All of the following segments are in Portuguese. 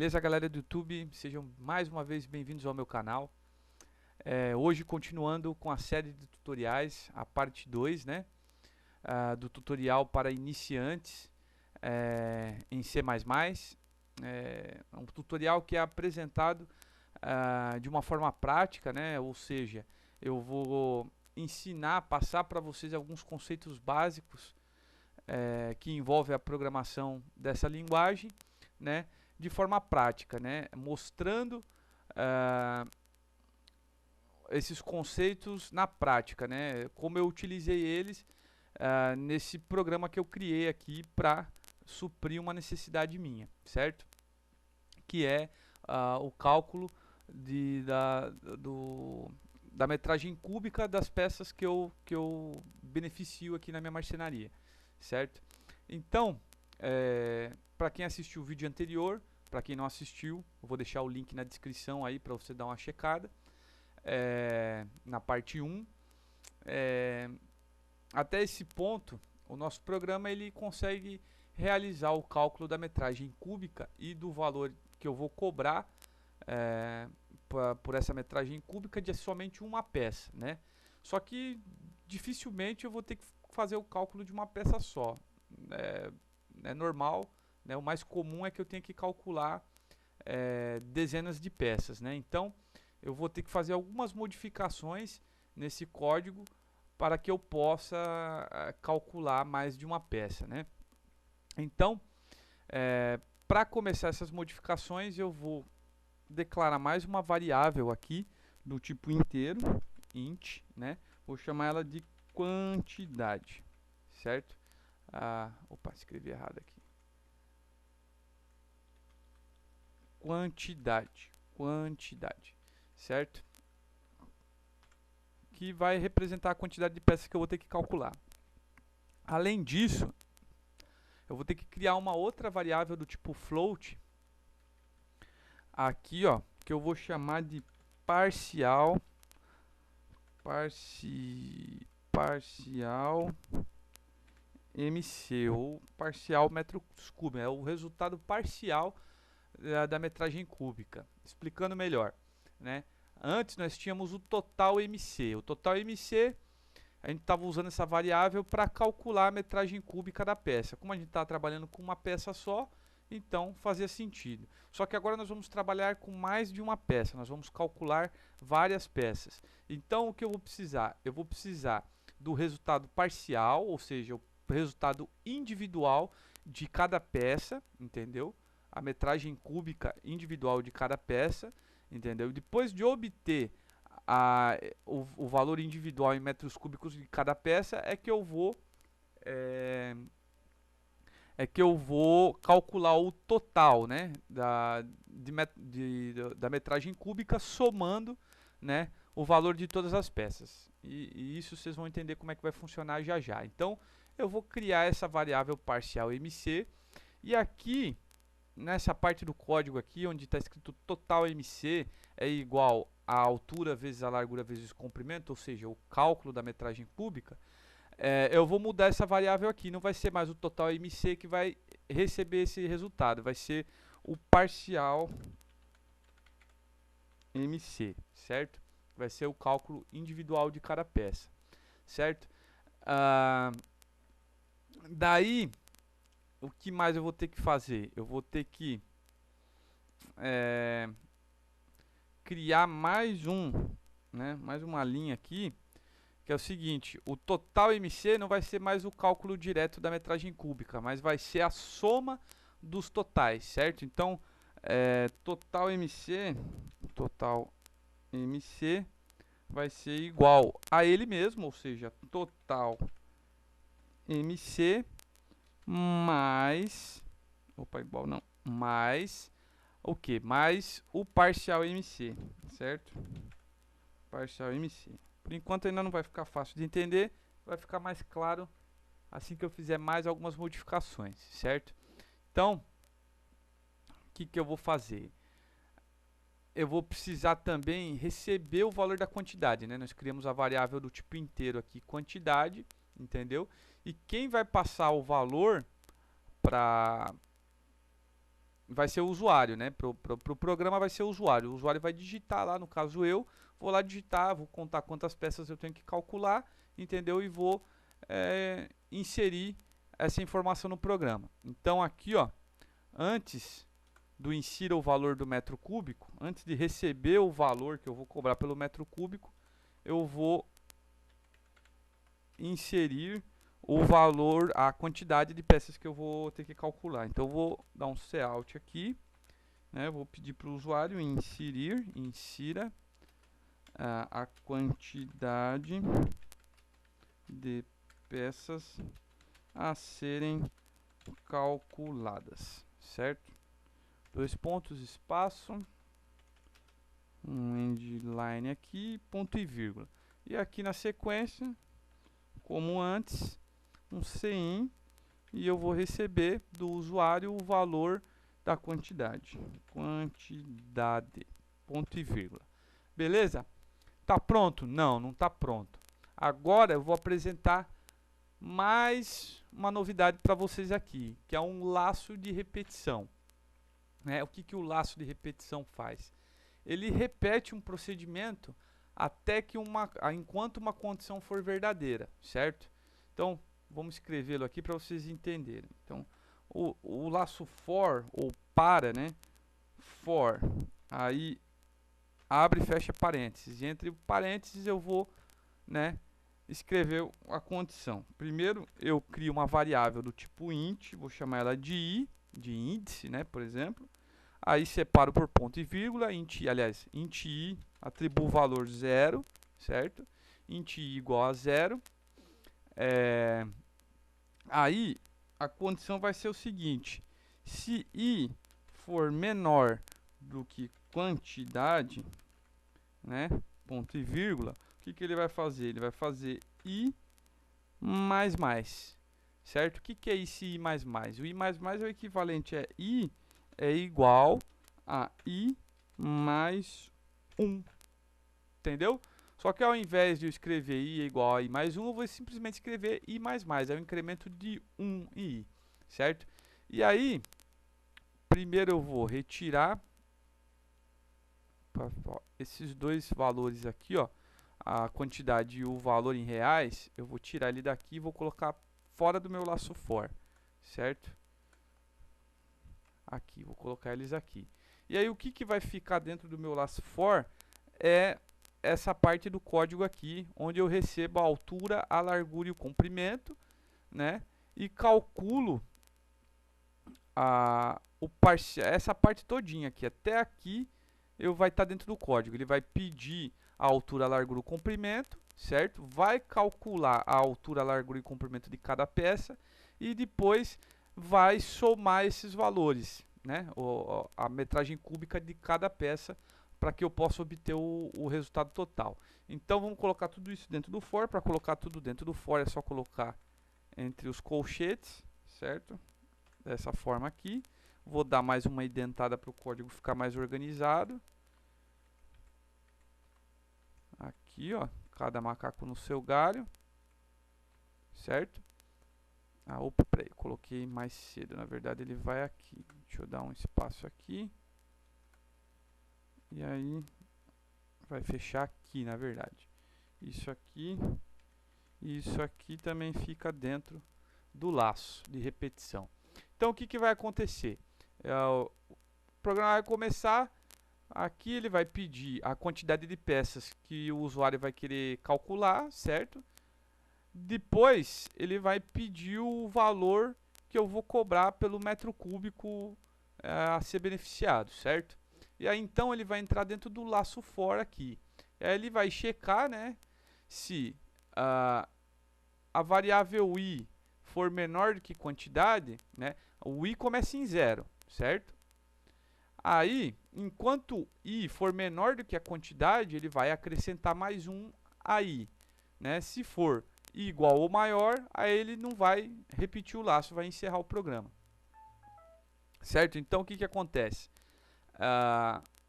Beleza, galera do YouTube? Sejam mais uma vez bem-vindos ao meu canal. Hoje continuando com a série de tutoriais, a parte 2, né? Do tutorial para iniciantes em C++. Um tutorial que é apresentado de uma forma prática, né? Ou seja, eu vou ensinar, passar para vocês alguns conceitos básicos que envolvem a programação dessa linguagem, né? De forma prática, né? Mostrando esses conceitos na prática, né? Como eu utilizei eles nesse programa que eu criei aqui para suprir uma necessidade minha, certo? Que é o cálculo da metragem cúbica das peças que eu beneficio aqui na minha marcenaria, certo? Então, para quem assistiu o vídeo anterior, para quem não assistiu, eu vou deixar o link na descrição aí para você dar uma checada. Na parte 1, até esse ponto, o nosso programa ele consegue realizar o cálculo da metragem cúbica e do valor que eu vou cobrar por essa metragem cúbica de somente uma peça, né? Só que dificilmente eu vou ter que fazer o cálculo de uma peça só. É normal, né? O mais comum é que eu tenha que calcular dezenas de peças, né? Então eu vou ter que fazer algumas modificações nesse código para que eu possa calcular mais de uma peça, né? Então, para começar essas modificações, eu vou declarar mais uma variável aqui do tipo inteiro, int, né? Vou chamar ela de quantidade, certo? Opa, escrevi errado aqui. Quantidade, certo? Que vai representar a quantidade de peças que eu vou ter que calcular. Além disso, eu vou ter que criar uma outra variável do tipo float aqui, ó, que eu vou chamar de parcial MC ou parcial metros cúbicos, é o resultado parcial da metragem cúbica. Explicando melhor, né? Antes nós tínhamos o total MC. O total MC, a gente estava usando essa variável para calcular a metragem cúbica da peça. Como a gente está trabalhando com uma peça só, então fazia sentido. Só que agora nós vamos trabalhar com mais de uma peça. Nós vamos calcular várias peças. Então o que eu vou precisar? Eu vou precisar do resultado parcial, ou seja, o resultado individual de cada peça, entendeu? A metragem cúbica individual de cada peça, entendeu? Depois de obter o valor individual em metros cúbicos de cada peça, é que eu vou calcular o total, né, da metragem cúbica somando, né, o valor de todas as peças. E isso vocês vão entender como é que vai funcionar já já. Então eu vou criar essa variável parcial MC e aqui nessa parte do código aqui, onde está escrito total MC é igual a altura vezes a largura vezes o comprimento, ou seja, o cálculo da metragem cúbica, eu vou mudar essa variável aqui. Não vai ser mais o total MC que vai receber esse resultado, vai ser o parcial MC, certo? Vai ser o cálculo individual de cada peça, certo? Daí, o que mais eu vou ter que fazer? Eu vou ter que criar mais uma linha aqui, que é o seguinte: o total MC não vai ser mais o cálculo direto da metragem cúbica, mas vai ser a soma dos totais, certo? Então, total MC vai ser igual a ele mesmo, ou seja, total MC mais mais o que? Mais o parcial MC, certo? Parcial MC. Por enquanto ainda não vai ficar fácil de entender, vai ficar mais claro assim que eu fizer mais algumas modificações, certo? Então, o que eu vou fazer? Eu vou precisar também receber o valor da quantidade, né? Nós criamos a variável do tipo inteiro aqui, quantidade, entendeu? E quem vai passar o valor para vai ser o usuário, né? Pro programa vai ser o usuário. O usuário vai digitar lá, no caso eu, vou lá digitar, vou contar quantas peças eu tenho que calcular, entendeu? E vou inserir essa informação no programa. Então aqui, ó, antes do insira o valor do metro cúbico, antes de receber o valor que eu vou cobrar pelo metro cúbico, eu vou inserir o valor, a quantidade de peças que eu vou ter que calcular. Então eu vou dar um Cout aqui, né? Vou pedir para o usuário insira a quantidade de peças a serem calculadas, certo? Dois pontos, espaço, um endline aqui, ponto e vírgula. E aqui na sequência, como antes, um cin, e eu vou receber do usuário o valor da quantidade, ponto e vírgula. Beleza? Tá pronto? Não, não tá pronto. Agora eu vou apresentar mais uma novidade para vocês aqui, que é um laço de repetição. O que o laço de repetição faz? Ele repete um procedimento até que enquanto uma condição for verdadeira, certo? Então, vamos escrevê-lo aqui para vocês entenderem. Então, o laço for, ou para, né? For, aí abre e fecha parênteses. E entre parênteses eu vou, né, escrever a condição. Primeiro, eu crio uma variável do tipo int, vou chamar ela de i, de índice, né, por exemplo. Aí separo por ponto e vírgula, int i, atribuo o valor 0, certo? Int i igual a 0. Aí a condição vai ser o seguinte: se i for menor do que quantidade, né, ponto e vírgula, o que ele vai fazer? Ele vai fazer i mais mais, certo? O que é esse i mais mais? O i mais mais é o equivalente a i é igual a i mais 1, entendeu? Só que ao invés de eu escrever i é igual a i mais 1, eu vou simplesmente escrever i mais mais, é um incremento de 1 em i, certo? E aí, primeiro eu vou retirar esses dois valores aqui, ó, a quantidade e o valor em reais, eu vou tirar ele daqui e vou colocar fora do meu laço for, certo? Aqui, vou colocar eles aqui. E aí o que vai ficar dentro do meu laço for é essa parte do código aqui, onde eu recebo a altura, a largura e o comprimento, né? E calculo essa parte todinha aqui, até aqui vai estar dentro do código. Ele vai pedir a altura, a largura e o comprimento, certo? Vai calcular a altura, a largura e o comprimento de cada peça e depois vai somar esses valores, né? A metragem cúbica de cada peça para que eu possa obter o resultado total. Então vamos colocar tudo isso dentro do for. Para colocar tudo dentro do for é só colocar entre os colchetes, certo? Dessa forma aqui. Vou dar mais uma indentada para o código ficar mais organizado. Aqui, ó, cada macaco no seu galho, certo? Opa, peraí, coloquei mais cedo, na verdade ele vai aqui. Deixa eu dar um espaço aqui. E aí, vai fechar aqui, na verdade. Isso aqui e isso aqui também fica dentro do laço de repetição. Então, o que vai acontecer? O programa vai começar, aqui ele vai pedir a quantidade de peças que o usuário vai querer calcular, certo? Depois, ele vai pedir o valor que eu vou cobrar pelo metro cúbico a ser beneficiado, certo? E aí, então, ele vai entrar dentro do laço for aqui. E aí, ele vai checar, né, se a variável i for menor do que quantidade, né, o i começa em 0, certo? Aí, enquanto i for menor do que a quantidade, ele vai acrescentar mais um a i, né? Se for igual ou maior, aí ele não vai repetir o laço, vai encerrar o programa. Certo? Então, o que acontece?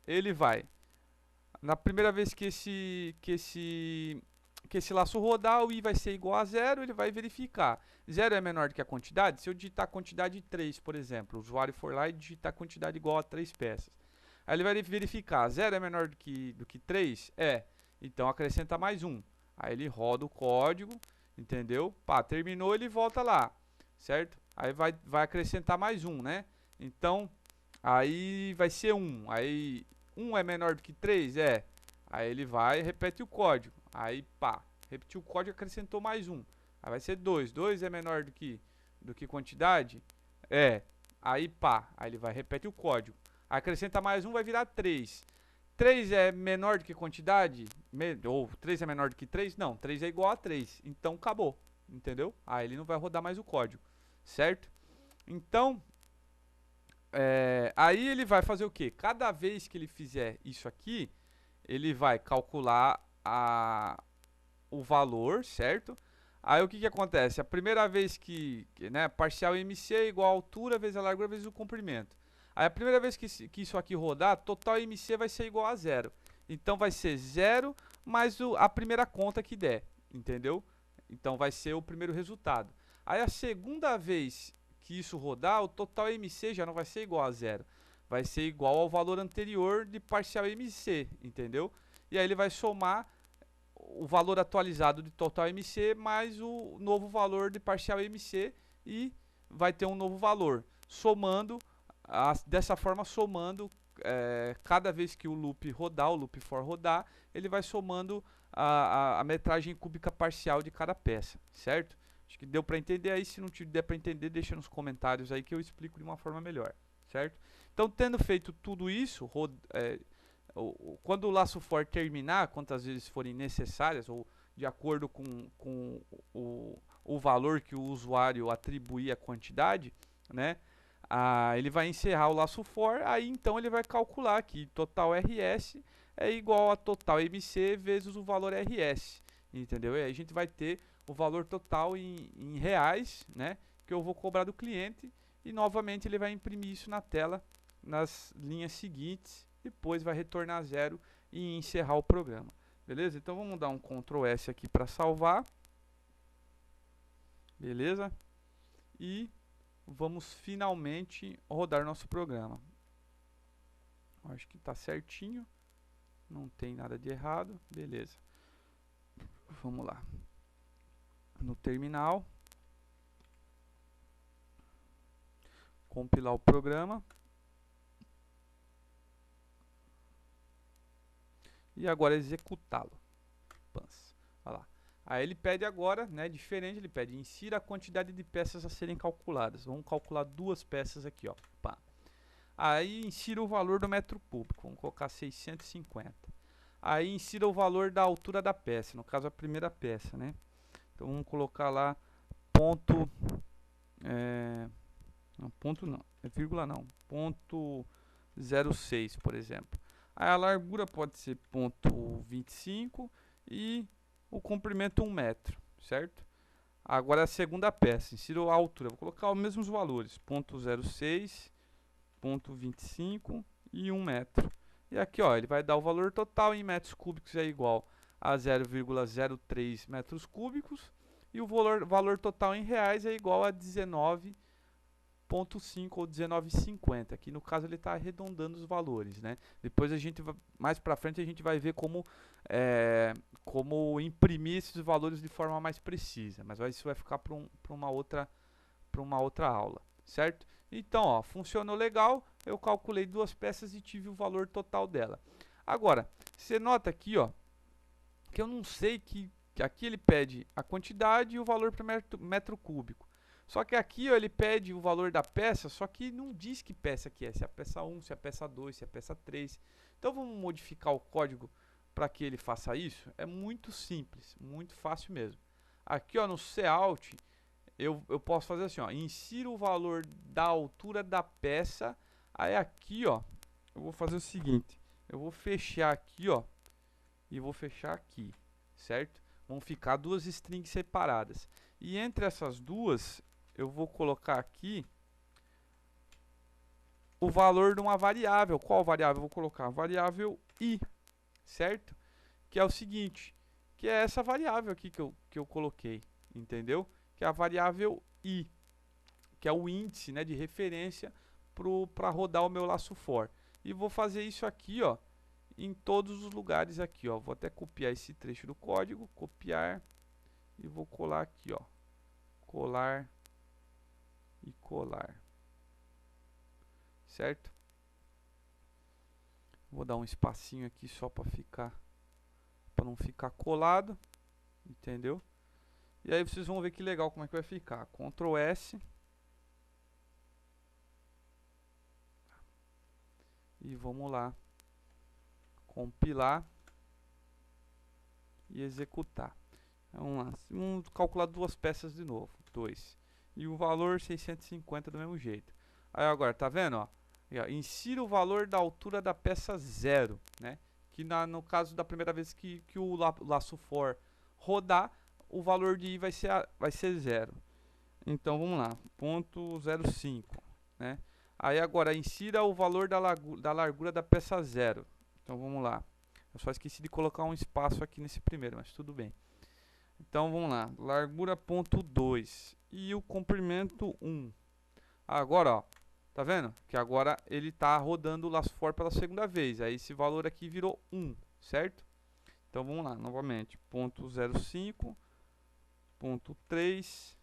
Ele vai, na primeira vez que que esse laço rodar, o i vai ser igual a 0, ele vai verificar. 0 é menor do que a quantidade? Se eu digitar a quantidade 3, por exemplo, o usuário for lá e digitar a quantidade igual a 3 peças. Aí ele vai verificar, 0 é menor do que 3? É. Então acrescenta mais 1. Aí ele roda o código, entendeu? Pá, terminou, ele volta lá, certo? Aí vai acrescentar mais 1, né? Então, aí vai ser 1. Aí 1 é menor do que 3? É. Aí ele vai e repete o código. Aí, pá, repetiu o código, acrescentou mais 1. Aí vai ser 2. 2 é menor do que quantidade? É. Aí, pá, aí ele vai repete o código. Acrescenta mais 1, vai virar 3. 3 é menor do que quantidade? Ou 3 é menor do que 3? Não, 3 é igual a 3. Então, acabou. Entendeu? Aí ele não vai rodar mais o código. Certo? Então, aí ele vai fazer o quê? Cada vez que ele fizer isso aqui, ele vai calcular o valor, certo? Aí o que que acontece? A primeira vez né, parcial MC é igual a altura vezes a largura vezes o comprimento. Aí a primeira vez que isso aqui rodar, total MC vai ser igual a 0. Então vai ser 0 mais a primeira conta que der, entendeu? Então vai ser o primeiro resultado. Aí a segunda vez que isso rodar, o total MC já não vai ser igual a 0. Vai ser igual ao valor anterior de parcial MC, entendeu? E aí ele vai somar o valor atualizado de total MC mais o novo valor de parcial MC e vai ter um novo valor. Somando, dessa forma, somando, cada vez que o loop rodar, o loop for rodar, ele vai somando a metragem cúbica parcial de cada peça, certo? Acho que deu para entender aí. Se não der para entender, deixa nos comentários aí que eu explico de uma forma melhor, certo? Então, tendo feito tudo isso, quando o laço for terminar, quantas vezes forem necessárias, ou de acordo com o valor que o usuário atribuir à quantidade, né? Ele vai encerrar o laço for, aí então ele vai calcular que total RS é igual a total MC vezes o valor RS, entendeu? E aí a gente vai ter o valor total em reais, né? Que eu vou cobrar do cliente, e novamente ele vai imprimir isso na tela nas linhas seguintes, depois vai retornar 0 e encerrar o programa. Beleza? Então vamos dar um Ctrl S aqui para salvar. Beleza? E vamos finalmente rodar nosso programa. Acho que está certinho. Não tem nada de errado. Beleza. Vamos lá. No terminal. Compilar o programa. E agora executá-lo. Olha lá. Aí ele pede agora, né, diferente, ele pede insira a quantidade de peças a serem calculadas. Vamos calcular 2 peças aqui, ó. Pá. Aí insira o valor do metro cúbico, vamos colocar 650. Aí insira o valor da altura da peça, no caso a primeira peça, né? Então vamos colocar lá ponto, ponto não, vírgula não, ponto 0,6, por exemplo. Aí a largura pode ser ponto 25 e o comprimento 1 metro, certo? Agora a segunda peça, insiro a altura, vou colocar os mesmos valores, ponto 0,6, ponto 25 e 1 metro. E aqui, ó, ele vai dar o valor total em metros cúbicos é igual a 0,03 metros cúbicos, e o valor total em reais é igual a 19,5 ou 19,50. Aqui no caso ele está arredondando os valores, né? Depois a gente mais para frente a gente vai ver como imprimir esses valores de forma mais precisa, mas isso vai ficar para uma outra aula, certo? Então, ó, funcionou legal, eu calculei 2 peças e tive o valor total dela. Agora, você nota aqui, ó, que eu não sei que aqui ele pede a quantidade e o valor por metro cúbico. Só que aqui, ó, ele pede o valor da peça, só que não diz que peça que é, se é a peça 1, se é a peça 2, se é a peça 3. Então vamos modificar o código para que ele faça isso. É muito simples, muito fácil mesmo. Aqui, ó, no Cout, eu posso fazer assim, ó, insira o valor da altura da peça. Aí aqui, ó, eu vou fazer o seguinte, eu vou fechar aqui, ó, e vou fechar aqui, certo? Vão ficar 2 strings separadas. E entre essas duas, eu vou colocar aqui o valor de uma variável. Qual variável eu vou colocar? A variável i, certo? Que é o seguinte, que é essa variável aqui que eu coloquei, entendeu? Que é a variável I, que é o índice, né, de referência para rodar o meu laço for. E vou fazer isso aqui, ó, em todos os lugares aqui, ó. Vou até copiar esse trecho do código, copiar e vou colar aqui, ó. Colar e colar. Certo? Vou dar um espacinho aqui só para não ficar colado, entendeu? E aí vocês vão ver que legal como é que vai ficar. Ctrl S. E vamos lá. Compilar e executar. Vamos lá. Vamos calcular duas peças de novo. 2. E o valor 650 do mesmo jeito. Aí agora, tá vendo, ó? Insira o valor da altura da peça 0, né? Que no caso da primeira vez que o laço for rodar, o valor de I vai ser 0. Então vamos lá, ponto 0,5, né? Aí agora insira o valor da largura da peça 0. Então vamos lá. Eu só esqueci de colocar um espaço aqui nesse primeiro, mas tudo bem. Então vamos lá, largura ponto 2 e o comprimento 1. Agora, ó, tá vendo? Que agora ele está rodando o laço for pela segunda vez. Aí esse valor aqui virou 1, certo? Então vamos lá, novamente, ponto 0,5, ponto 3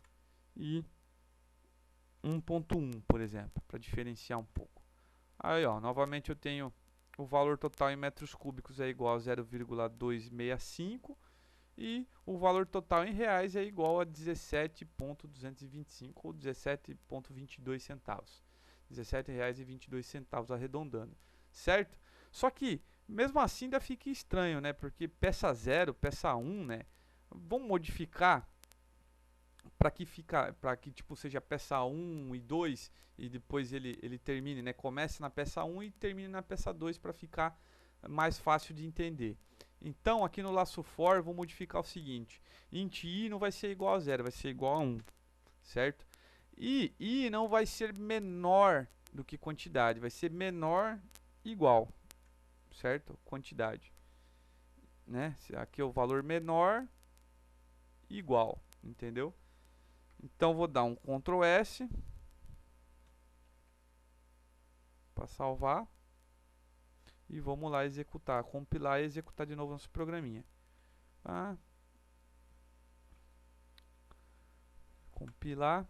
e 1.1, por exemplo, para diferenciar um pouco. Aí, ó, novamente eu tenho o valor total em metros cúbicos é igual a 0,265 e o valor total em reais é igual a 17,225 ou 17,22 centavos. R$17,22 arredondando, certo? Só que, mesmo assim, ainda fica estranho, né? Porque peça 0, peça 1, né? Vamos modificar para que tipo seja peça 1 e 2 e depois ele termine, né? Comece na peça 1 e termine na peça 2 para ficar mais fácil de entender. Então, aqui no laço for, eu vou modificar o seguinte: int i não vai ser igual a 0, vai ser igual a 1, certo? E i não vai ser menor do que quantidade, vai ser menor igual, certo? Quantidade, né? Aqui é o valor menor igual, entendeu? Então vou dar um Ctrl S para salvar e vamos lá executar, compilar e executar de novo nosso programinha. Tá? Compilar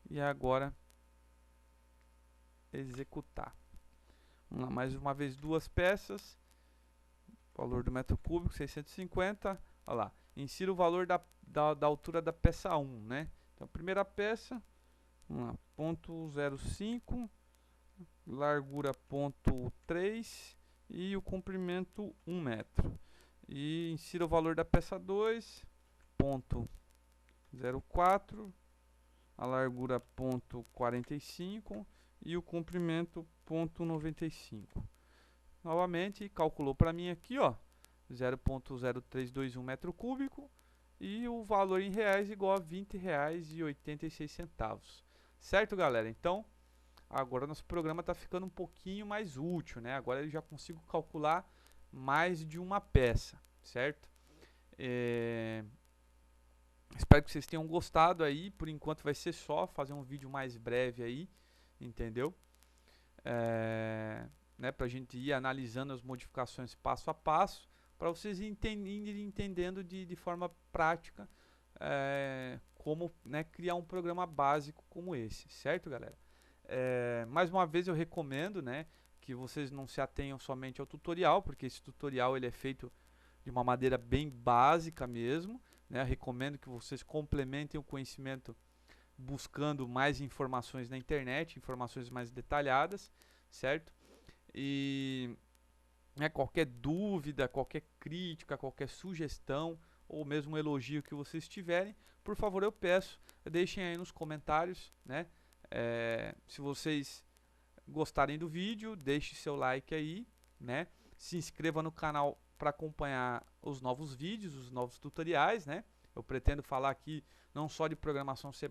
e agora executar. Vamos lá, mais uma vez duas peças, valor do metro cúbico 650, olha lá, insira o valor da altura da peça 1, né? Então primeira peça, vamos lá, ponto 0,5, largura ponto 3 e o comprimento 1 metro. E insira o valor da peça 2, ponto 0,4, a largura ponto 45 e o comprimento ponto 95. Novamente, calculou para mim aqui, ó, 0,0321 metro cúbico e o valor em reais igual a R$20,86. Certo, galera? Então, agora nosso programa está ficando um pouquinho mais útil, né? Agora eu já consigo calcular mais de uma peça, certo? Espero que vocês tenham gostado aí. Por enquanto vai ser só fazer um vídeo mais breve aí, entendeu? Né, para a gente ir analisando as modificações passo a passo, para vocês irem entendendo de forma prática como, né, criar um programa básico como esse, certo, galera? Mais uma vez eu recomendo, né, que vocês não se atenham somente ao tutorial, porque esse tutorial ele é feito de uma maneira bem básica mesmo, né? Eu recomendo que vocês complementem o conhecimento buscando mais informações na internet, informações mais detalhadas, certo? E qualquer dúvida, qualquer crítica, qualquer sugestão ou mesmo elogio que vocês tiverem, por favor eu peço, deixem aí nos comentários, né? Se vocês gostarem do vídeo, deixe seu like aí, né? Se inscreva no canal para acompanhar os novos vídeos, os novos tutoriais, né? Eu pretendo falar aqui não só de programação C++,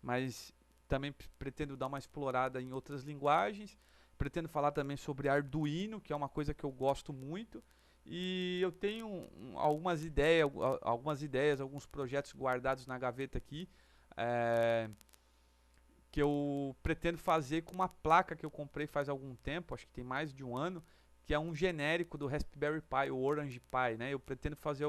mas também pretendo dar uma explorada em outras linguagens. Pretendo falar também sobre Arduino, que é uma coisa que eu gosto muito, E eu tenho algumas ideias, alguns projetos guardados na gaveta aqui, é, que eu pretendo fazer com uma placa que eu comprei faz algum tempo, acho que tem mais de um ano, que é um genérico do Raspberry Pi, o Orange Pi, né? Eu pretendo fazer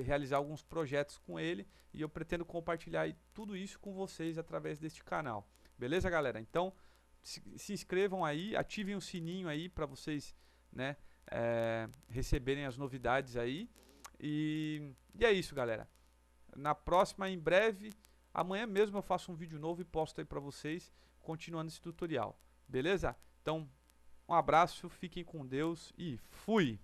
realizar alguns projetos com ele e eu pretendo compartilhar tudo isso com vocês através deste canal. Beleza, galera? Então, se inscrevam aí, ativem o sininho aí para vocês, né, receberem as novidades aí. E é isso, galera. Na próxima, em breve, amanhã mesmo eu faço um vídeo novo e posto aí pra vocês, continuando esse tutorial. Beleza? Então, um abraço, fiquem com Deus e fui!